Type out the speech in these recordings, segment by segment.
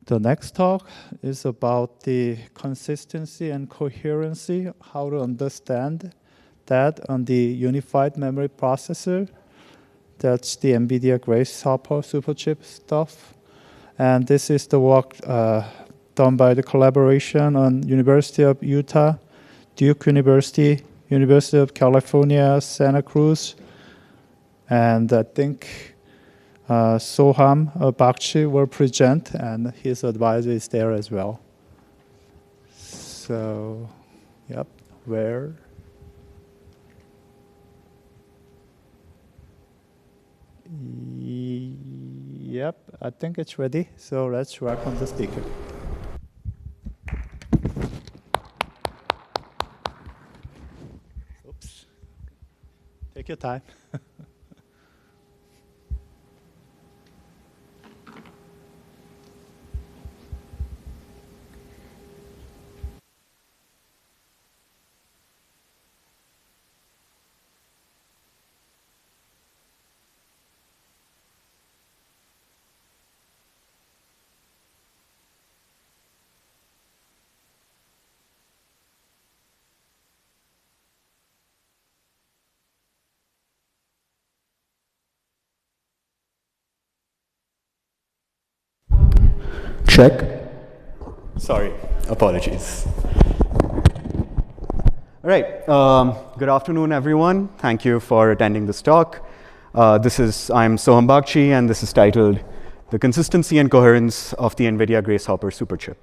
The next talk is about the consistency and coherency, how to understand that on the unified memory processor. That's the NVIDIA Grace-Hopper Superchip stuff. And this is the work done by the collaboration on University of Utah, Duke University, University of California, Santa Cruz, and I think Soham Bagchi will present, and his advisor is there as well. So, yep, where? Yep, I think it's ready. So let's welcome the speaker. Oops. Take your time. Check. Sorry, apologies. All right, good afternoon, everyone. Thank you for attending this talk. I'm Soham Bagchi, and this is titled The Consistency and Coherence of the NVIDIA Grace-Hopper Superchip.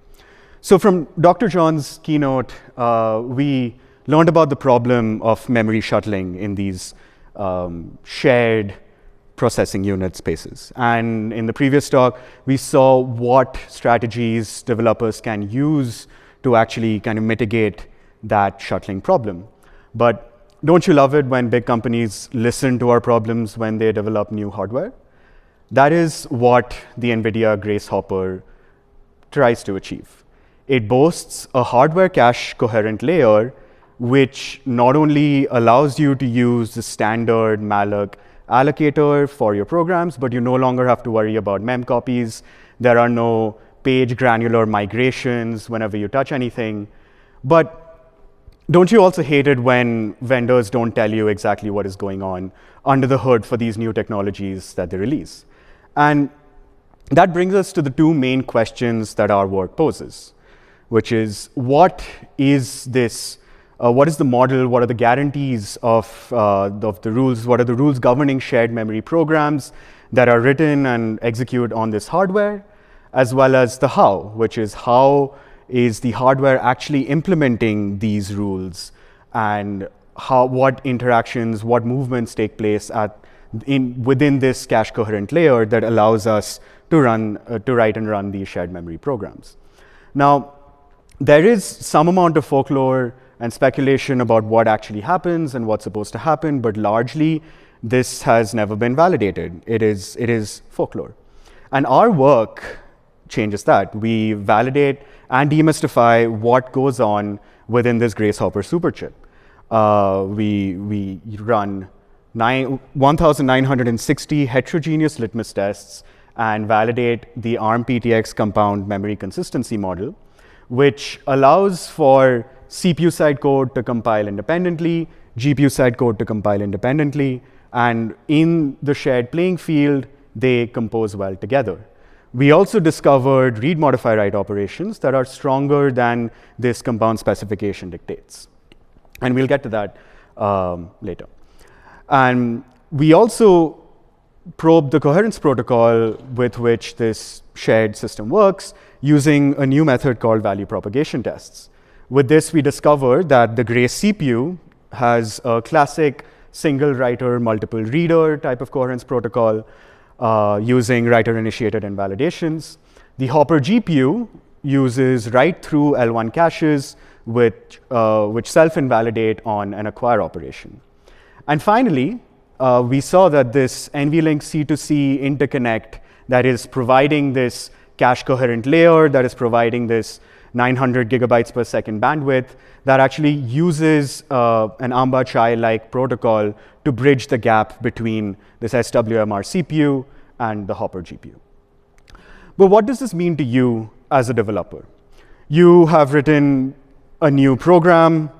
So from Dr. John's keynote, we learned about the problem of memory shuttling in these shared processing unit spaces. And in the previous talk, we saw what strategies developers can use to actually kind of mitigate that shuttling problem. But don't you love it when big companies listen to our problems when they develop new hardware? That is what the NVIDIA Grace-Hopper tries to achieve. It boasts a hardware cache-coherent layer, which not only allows you to use the standard malloc allocator for your programs, but you no longer have to worry about mem copies. There are no page granular migrations whenever you touch anything. But don't you also hate it when vendors don't tell you exactly what is going on under the hood for these new technologies that they release? And that brings us to the two main questions that our work poses, which is what is this? What is the model? What are the guarantees of the rules? What are the rules governing shared memory programs that are written and execute on this hardware? As well as the how, which is how is the hardware actually implementing these rules, and what interactions, what movements take place within this cache-coherent layer that allows us to write and run these shared memory programs. Now, there is some amount of folklore and speculation about what actually happens and what's supposed to happen, but largely this has never been validated. It is folklore. And our work changes that. We validate and demystify what goes on within this Grace-Hopper Superchip. We run 1,960 heterogeneous litmus tests and validate the ARM PTX compound memory consistency model, which allows for CPU side code to compile independently, GPU side code to compile independently, and in the shared playing field, they compose well together. We also discovered read, modify, write operations that are stronger than this compound specification dictates. And we'll get to that later. And we also probe the coherence protocol with which this shared system works using a new method called value propagation tests. With this, we discovered that the Grace CPU has a classic single writer, multiple reader type of coherence protocol using writer-initiated invalidations. The Hopper GPU uses write-through L1 caches which self-invalidate on an acquire operation. And finally, we saw that this NVLink C2C interconnect that is providing this cache-coherent layer, that is providing this 900 gigabytes per second bandwidth, that actually uses an AMBA CHI-like protocol to bridge the gap between this SWMR CPU and the Hopper GPU. But what does this mean to you as a developer? You have written a new program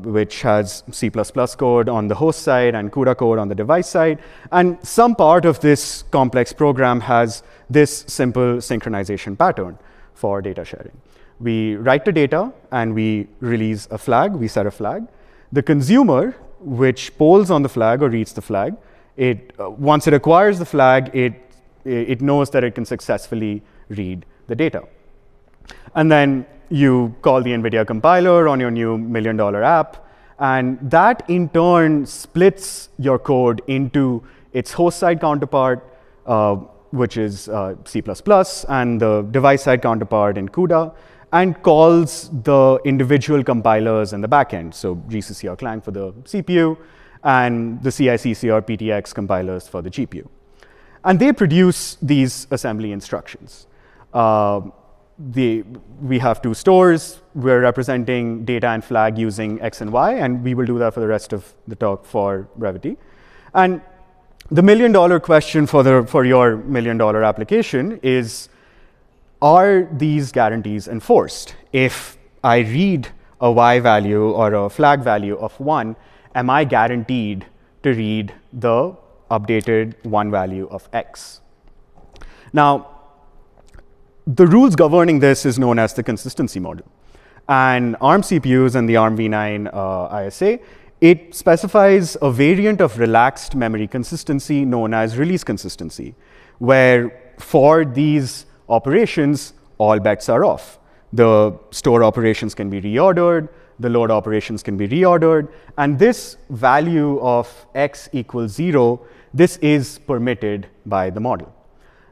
which has C++ code on the host side and CUDA code on the device side. And some part of this complex program has this simple synchronization pattern for data sharing. We write the data and we release a flag, we set a flag. The consumer, which polls on the flag or reads the flag, once it acquires the flag, it knows that it can successfully read the data. And then you call the NVIDIA compiler on your new $1 million app, and that in turn splits your code into its host side counterpart, which is C++, and the device side counterpart in CUDA, and calls the individual compilers in the backend. So GCC or Clang for the CPU, and the CICC or PTX compilers for the GPU. And they produce these assembly instructions. We have two stores. We're representing data and flag using X and Y, and we will do that for the rest of the talk for brevity. And the $1 million question for your $1 million application is, are these guarantees enforced? If I read a Y value or a flag value of 1, am I guaranteed to read the updated 1 value of X? Now, the rules governing this is known as the consistency model. And ARM CPUs and the ARM v9 ISA, it specifies a variant of relaxed memory consistency known as release consistency, where for these operations, all bets are off. The store operations can be reordered, the load operations can be reordered, and this value of X equals 0, this is permitted by the model.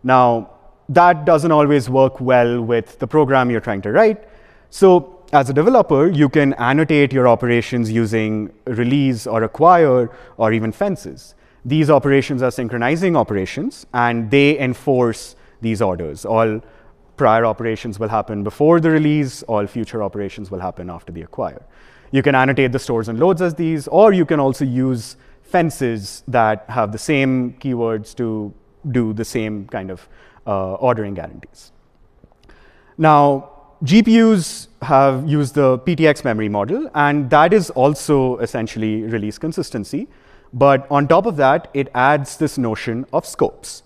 Now, that doesn't always work well with the program you're trying to write. So as a developer, you can annotate your operations using release or acquire or even fences. These operations are synchronizing operations, and they enforce these orders. All prior operations will happen before the release. All future operations will happen after the acquire. You can annotate the stores and loads as these, or you can also use fences that have the same keywords to do the same kind of ordering guarantees. Now, GPUs have used the PTX memory model, and that is also essentially release consistency. But on top of that, it adds this notion of scopes.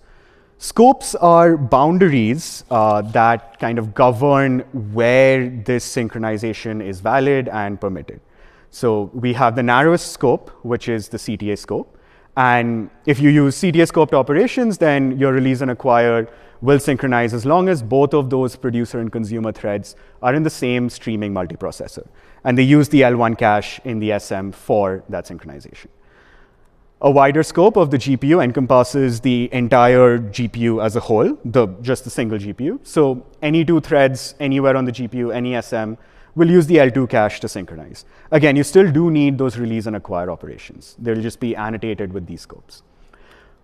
Scopes are boundaries that kind of govern where this synchronization is valid and permitted. So we have the narrowest scope, which is the CTA scope. And if you use CTA scoped operations, then your release and acquire will synchronize as long as both of those producer and consumer threads are in the same streaming multiprocessor. And they use the L1 cache in the SM for that synchronization. A wider scope of the GPU encompasses the entire GPU as a whole, just the single GPU. So any two threads anywhere on the GPU, any SM, will use the L2 cache to synchronize. Again, you still do need those release and acquire operations. They'll just be annotated with these scopes.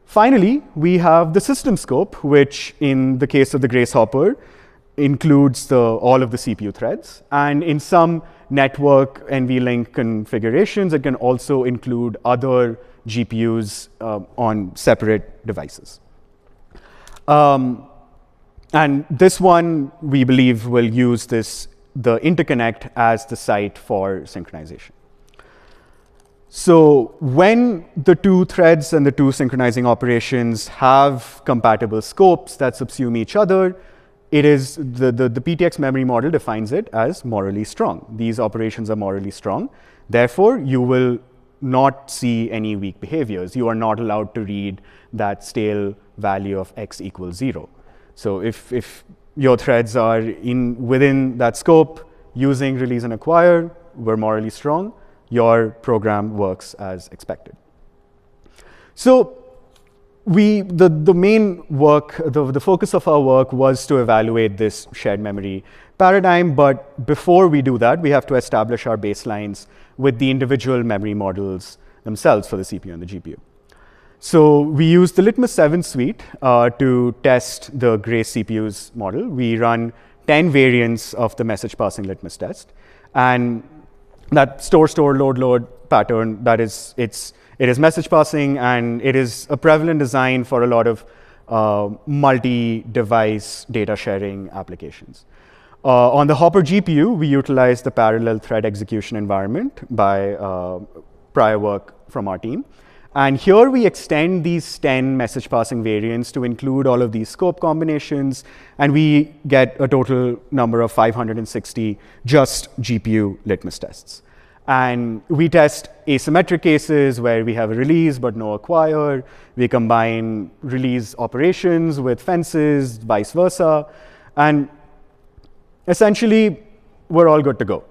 Finally, we have the system scope, which in the case of the Grace-Hopper includes all of the CPU threads. And in some network NVLink configurations, it can also include other GPUs on separate devices. And this one, we believe, will use the interconnect as the site for synchronization. So when the two threads and the two synchronizing operations have compatible scopes that subsume each other, it is the PTX memory model defines it as morally strong. These operations are morally strong. Therefore, you will not see any weak behaviors. You are not allowed to read that stale value of X equals 0. So if your threads are within that scope using release and acquire, we're morally strong. Your program works as expected. So the main work, the focus of our work was to evaluate this shared memory paradigm. But before we do that, we have to establish our baselines with the individual memory models themselves for the CPU and the GPU. So we use the litmus 7 suite to test the Grace CPU's model. We run 10 variants of the message passing litmus test. And that store, load pattern, it is message passing, and it is a prevalent design for a lot of multi-device data sharing applications. On the Hopper GPU, we utilize the parallel thread execution environment by prior work from our team. And here we extend these 10 message passing variants to include all of these scope combinations, and we get a total number of 560 just GPU litmus tests. And we test asymmetric cases where we have a release but no acquire. We combine release operations with fences, vice versa. And essentially, we're all good to go.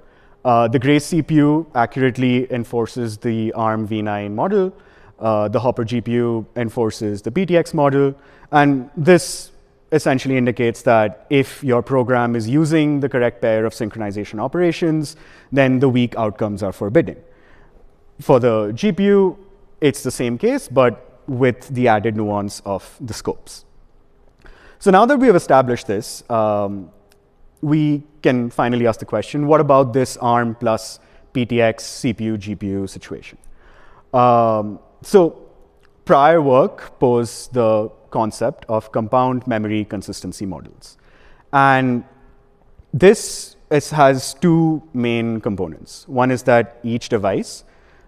The Grace CPU accurately enforces the ARM v9 model. The Hopper GPU enforces the PTX model. And this essentially indicates that if your program is using the correct pair of synchronization operations, then the weak outcomes are forbidden. For the GPU, it's the same case, but with the added nuance of the scopes. So now that we have established this, we can finally ask the question, what about this ARM plus PTX CPU GPU situation? So prior work posed the concept of compound memory consistency models. And this has two main components. One is that each device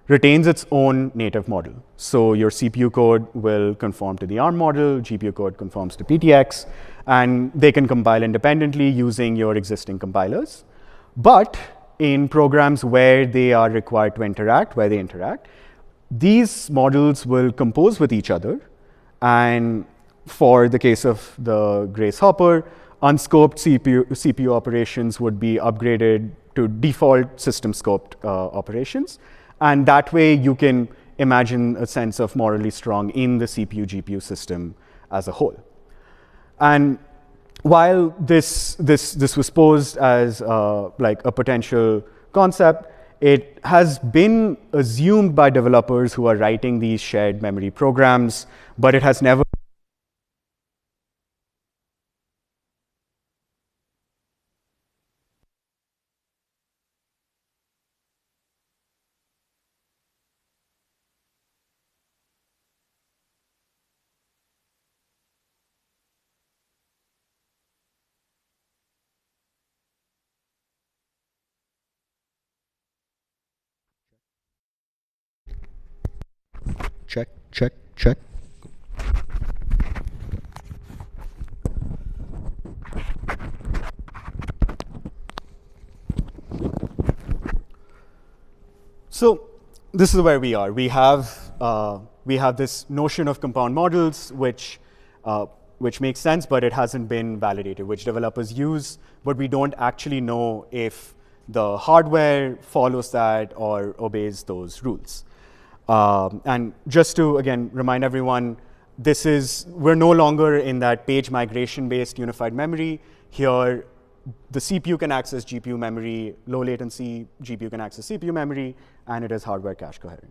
retains its own native model. So your CPU code will conform to the ARM model, GPU code conforms to PTX, and they can compile independently using your existing compilers. But in programs where they are required to interact, these models will compose with each other. And for the case of the Grace-Hopper, unscoped CPU operations would be upgraded to default system scoped operations. And that way, you can imagine a sense of morally strong in the CPU-GPU system as a whole. And while this was posed as like a potential concept, it has been assumed by developers who are writing these shared memory programs, but it has never. Check, check, check. So this is where we are. We have this notion of compound models, which makes sense, but it hasn't been validated, which developers use, but we don't actually know if the hardware follows that or obeys those rules. And just to, again, remind everyone, we're no longer in that page migration-based unified memory. Here, the CPU can access GPU memory, low latency, GPU can access CPU memory, and it is hardware cache coherent.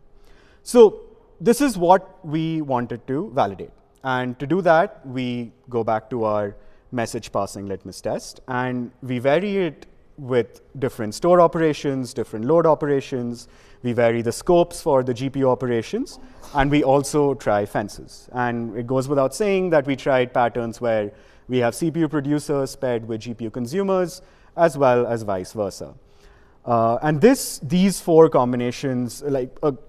So this is what we wanted to validate. And to do that, we go back to our message passing litmus test, and we vary it with different store operations, different load operations. We vary the scopes for the GPU operations, and we also try fences. And it goes without saying that we tried patterns where we have CPU producers paired with GPU consumers, as well as vice versa. And these four combinations,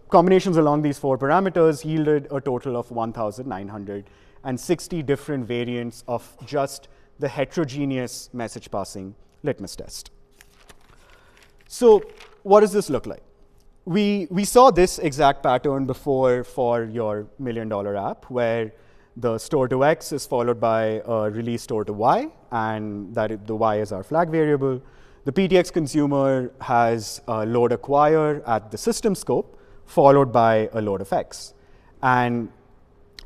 combinations along these four parameters, yielded a total of 1,960 different variants of just the heterogeneous message passing litmus test. So what does this look like? We saw this exact pattern before for your $1 million app, where the store to X is followed by a release store to Y, and the Y is our flag variable. The PTX consumer has a load acquire at the system scope, followed by a load of X. And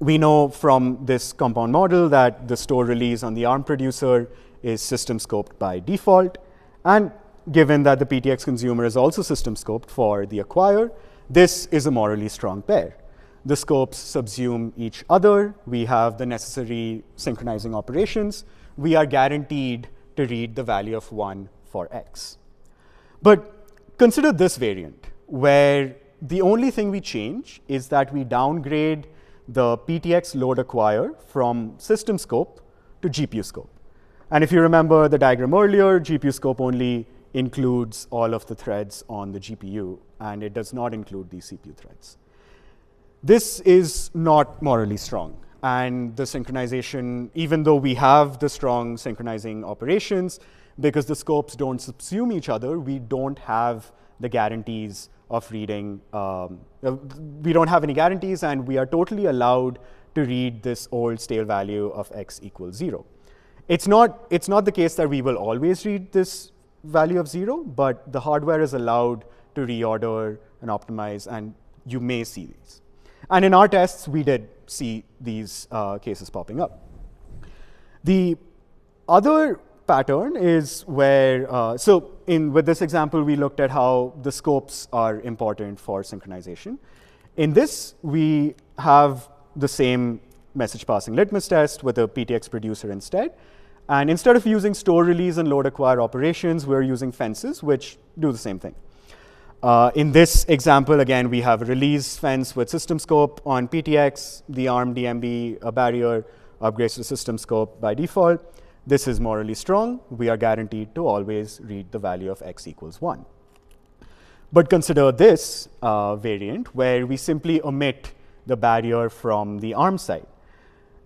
we know from this compound model that the store release on the ARM producer is system scoped by default. And given that the PTX consumer is also system scoped for the acquire, this is a morally strong pair. The scopes subsume each other. We have the necessary synchronizing operations. We are guaranteed to read the value of 1 for X. But consider this variant, where the only thing we change is that we downgrade the PTX load acquire from system scope to GPU scope. And if you remember the diagram earlier, GPU scope only includes all of the threads on the GPU, and it does not include these CPU threads. This is not morally strong. And the synchronization, even though we have the strong synchronizing operations, because the scopes don't subsume each other, we don't have the guarantees of reading. We don't have any guarantees, and we are totally allowed to read this old stale value of x equals 0. It's not the case that we will always read this value of 0, but the hardware is allowed to reorder and optimize, and you may see these. And in our tests, we did see these cases popping up. The other pattern is where, with this example, we looked at how the scopes are important for synchronization. In this, we have the same message passing litmus test with a PTX producer instead. And instead of using store release and load acquire operations, we're using fences, which do the same thing. In this example, again, we have a release fence with system scope on PTX. The ARM DMB barrier upgrades to system scope by default. This is morally strong. We are guaranteed to always read the value of x equals 1. But consider this variant where we simply omit the barrier from the ARM side.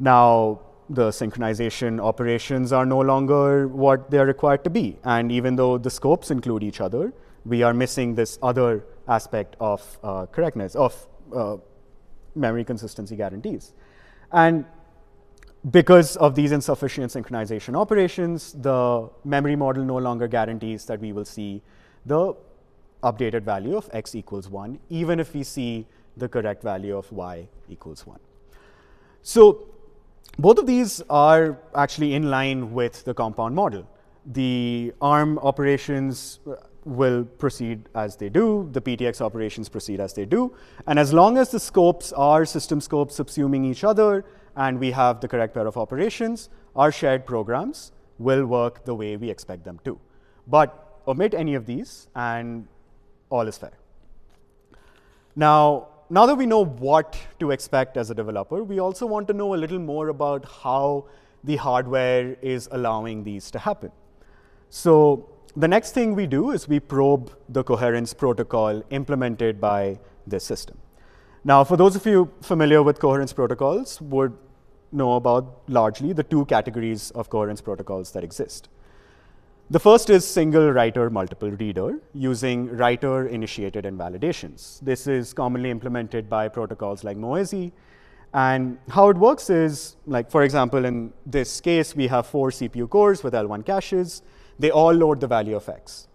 Now, the synchronization operations are no longer what they are required to be. And even though the scopes include each other, we are missing this other aspect of correctness, of memory consistency guarantees. And because of these insufficient synchronization operations, the memory model no longer guarantees that we will see the updated value of x equals 1, even if we see the correct value of y equals 1. So both of these are actually in line with the compound model. The ARM operations will proceed as they do. The PTX operations proceed as they do. And as long as the scopes are system scopes subsuming each other and we have the correct pair of operations, our shared programs will work the way we expect them to. But omit any of these and all is fair. Now that we know what to expect as a developer, we also want to know a little more about how the hardware is allowing these to happen. So the next thing we do is we probe the coherence protocol implemented by this system. Now, for those of you familiar with coherence protocols, would know about largely the two categories of coherence protocols that exist. The first is single writer, multiple reader, using writer-initiated invalidations. This is commonly implemented by protocols like Noisy. And how it works is, like, for example, in this case, we have 4 CPU cores with L1 caches. They all load the value of x.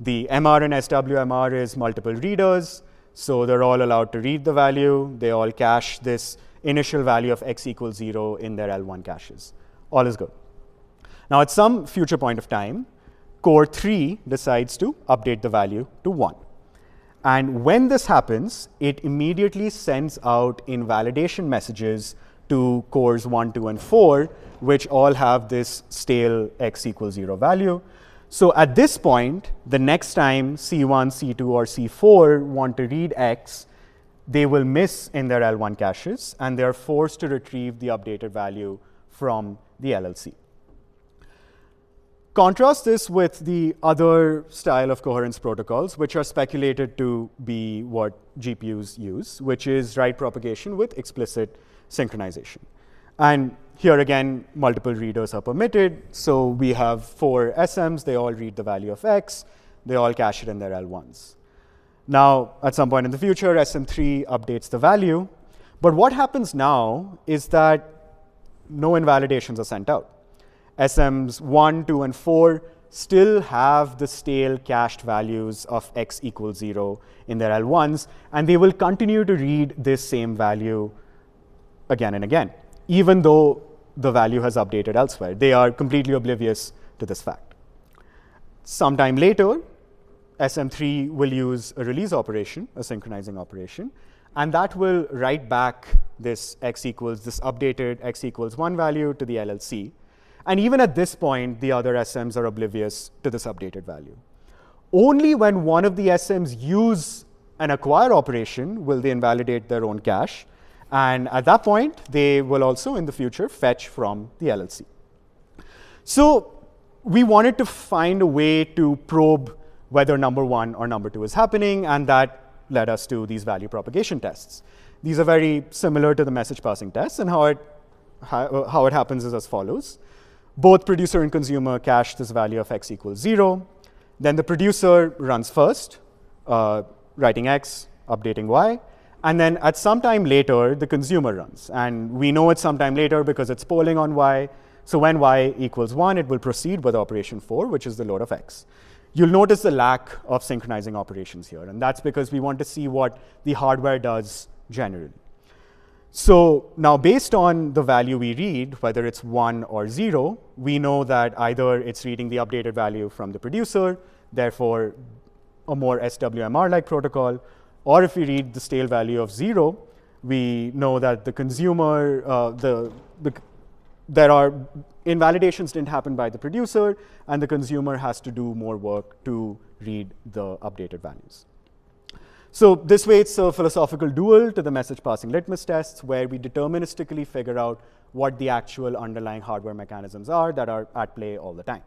The MR and SWMR is multiple readers, so they're all allowed to read the value. They all cache this initial value of x equals 0 in their L1 caches. All is good. Now, at some future point of time, core 3 decides to update the value to 1. And when this happens, it immediately sends out invalidation messages to cores 1, 2, and 4, which all have this stale x equals 0 value. So at this point, the next time C1, C2, or C4 want to read x, they will miss in their L1 caches, and they're forced to retrieve the updated value from the LLC. Contrast this with the other style of coherence protocols, which are speculated to be what GPUs use, which is write propagation with explicit synchronization. And here again, multiple readers are permitted. So we have 4 SMs. They all read the value of x. They all cache it in their L1s. Now, at some point in the future, SM3 updates the value. But what happens now is that no invalidations are sent out. SMs 1, 2, and 4 still have the stale cached values of x equals 0 in their L1s, and they will continue to read this same value again and again, even though the value has updated elsewhere. They are completely oblivious to this fact. Sometime later, SM3 will use a release operation, a synchronizing operation, and that will write back this updated x equals 1 value to the LLC. And even at this point, the other SMs are oblivious to this updated value. Only when one of the SMs use an acquire operation will they invalidate their own cache. And at that point, they will also, in the future, fetch from the LLC. So we wanted to find a way to probe whether number 1 or number 2 is happening, and that led us to these value propagation tests. These are very similar to the message passing tests, and how it happens is as follows. Both producer and consumer cache this value of x equals 0. Then the producer runs first, writing x, updating y. And then at some time later, the consumer runs. And we know it's sometime later because it's polling on y. So when y equals 1, it will proceed with operation 4, which is the load of x. You'll notice the lack of synchronizing operations here. And that's because we want to see what the hardware does generally. So now, based on the value we read, whether it's 1 or 0, we know that either it's reading the updated value from the producer, therefore a more SWMR-like protocol, or if we read the stale value of 0, we know that the consumer, there are invalidations didn't happen by the producer, and the consumer has to do more work to read the updated values. So this way, it's a philosophical dual to the message passing litmus tests, where we deterministically figure out what the actual underlying hardware mechanisms are that are at play all the time.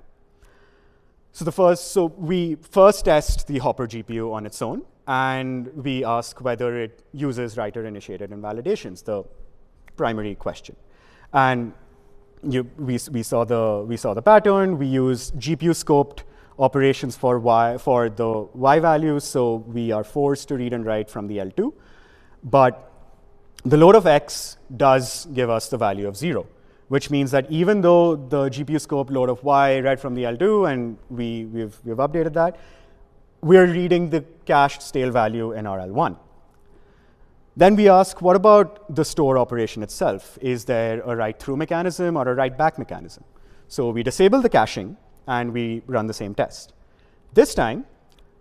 So we first test the Hopper GPU on its own, and we ask whether it uses writer-initiated invalidations, the primary question. And we saw the pattern. We use GPU-scoped operations for the y values, so we are forced to read and write from the L2. But the load of x does give us the value of 0, which means that even though the GPU-scoped load of y read from the L2, and we've updated that, we're reading the cached stale value in our L1. Then we ask, what about the store operation itself? Is there a write-through mechanism or a write-back mechanism? So we disable the caching, and we run the same test. This time,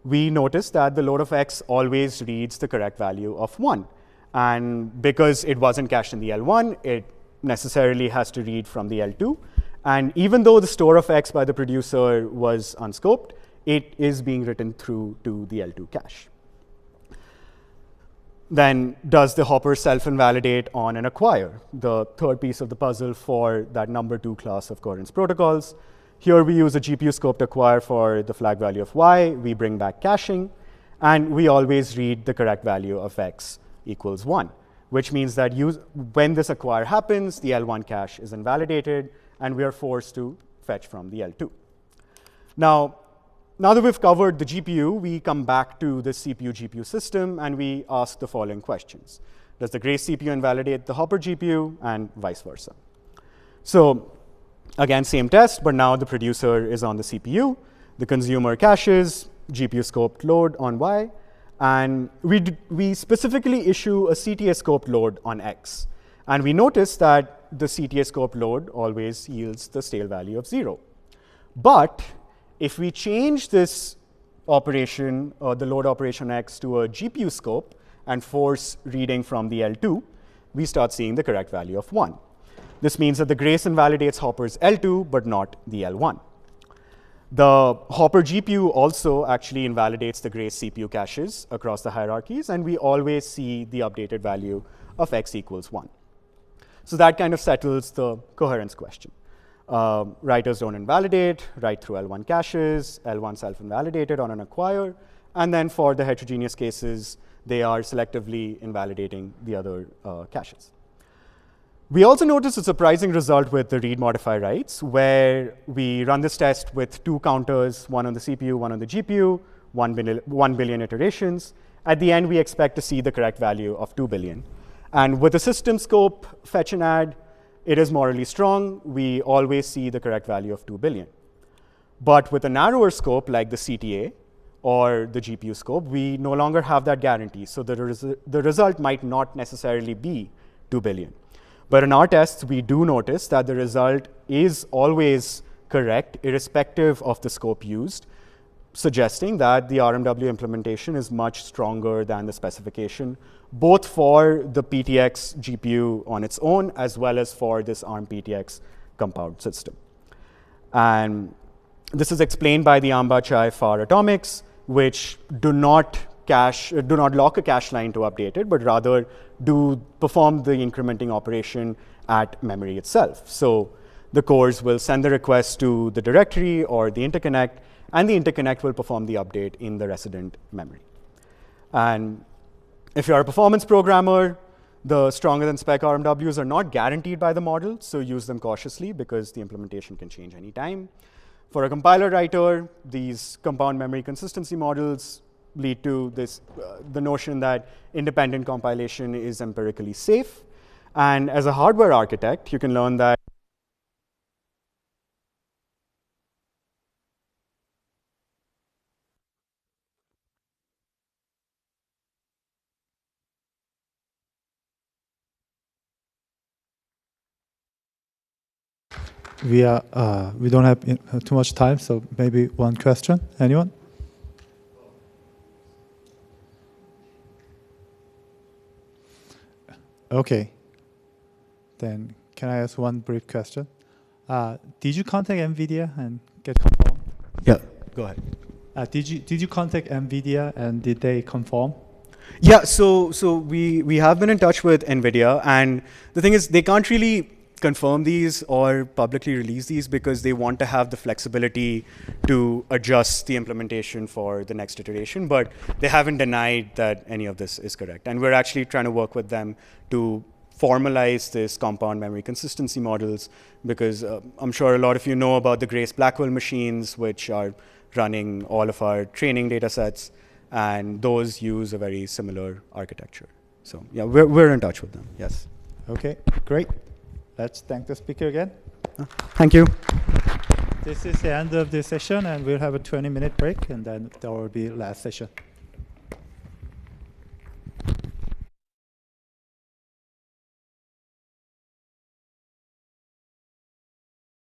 we notice that the load of x always reads the correct value of 1. And because it wasn't cached in the L1, it necessarily has to read from the L2. And even though the store of x by the producer was unscoped, it is being written through to the L2 cache. Then does the Hopper self-invalidate on an acquire, the third piece of the puzzle for that number 2 class of coherence protocols. Here we use a GPU-scoped acquire for the flag value of y. We bring back caching, and we always read the correct value of x equals 1, which means that when this acquire happens, the L1 cache is invalidated, and we are forced to fetch from the L2. Now that we've covered the GPU, we come back to the CPU-GPU system, and we ask the following questions. Does the Grace CPU invalidate the Hopper GPU, and vice versa? So again, same test, but now the producer is on the CPU. The consumer caches GPU-scoped load on y, and we specifically issue a CTA-scoped load on x. And we notice that the CTA-scoped load always yields the stale value of 0. But if we change this operation, the load operation x, to a GPU scope and force reading from the L2, we start seeing the correct value of 1. This means that the Grace invalidates Hopper's L2, but not the L1. The Hopper GPU also actually invalidates the Grace CPU caches across the hierarchies, and we always see the updated value of x equals 1. So that kind of settles the coherence question. Writers don't invalidate, write through L1 caches, L1 self-invalidated on an acquire, and then for the heterogeneous cases, they are selectively invalidating the other caches. We also notice a surprising result with the read modify writes, where we run this test with 2 counters, one on the CPU, one on the GPU, 1 billion iterations. At the end, we expect to see the correct value of 2 billion. And with the system scope fetch and add, it is morally strong. We always see the correct value of 2 billion. But with a narrower scope, like the CTA or the GPU scope, we no longer have that guarantee. So the result might not necessarily be 2 billion. But in our tests, we do notice that the result is always correct, irrespective of the scope used, suggesting that the RMW implementation is much stronger than the specification, both for the PTX GPU on its own, as well as for this ARM PTX compound system. And this is explained by the AMBA CHI-FAR atomics, which do not do not lock a cache line to update it, but rather perform the incrementing operation at memory itself. So the cores will send the request to the directory or the interconnect, and the interconnect will perform the update in the resident memory. And if you're a performance programmer, the stronger than spec RMWs are not guaranteed by the model, so use them cautiously because the implementation can change anytime. For a compiler writer, these compound memory consistency models lead to this, the notion that independent compilation is empirically safe. And as a hardware architect, you can learn that we don't have too much time, so maybe one question. Anyone? Okay. Then can I ask one brief question? Did you contact NVIDIA and get confirmed? Yeah, go ahead. Did you contact NVIDIA and did they confirm? Yeah, so we have been in touch with NVIDIA, and the thing is they can't really confirm these or publicly release these because they want to have the flexibility to adjust the implementation for the next iteration, but they haven't denied that any of this is correct. And we're actually trying to work with them to formalize this compound memory consistency models because I'm sure a lot of you know about the Grace-Blackwell machines, which are running all of our training data sets, and those use a very similar architecture. So yeah, we're in touch with them, yes. Okay, great. Let's thank the speaker again. Thank you. This is the end of the session, and we'll have a 20-minute break, and then there will be last session.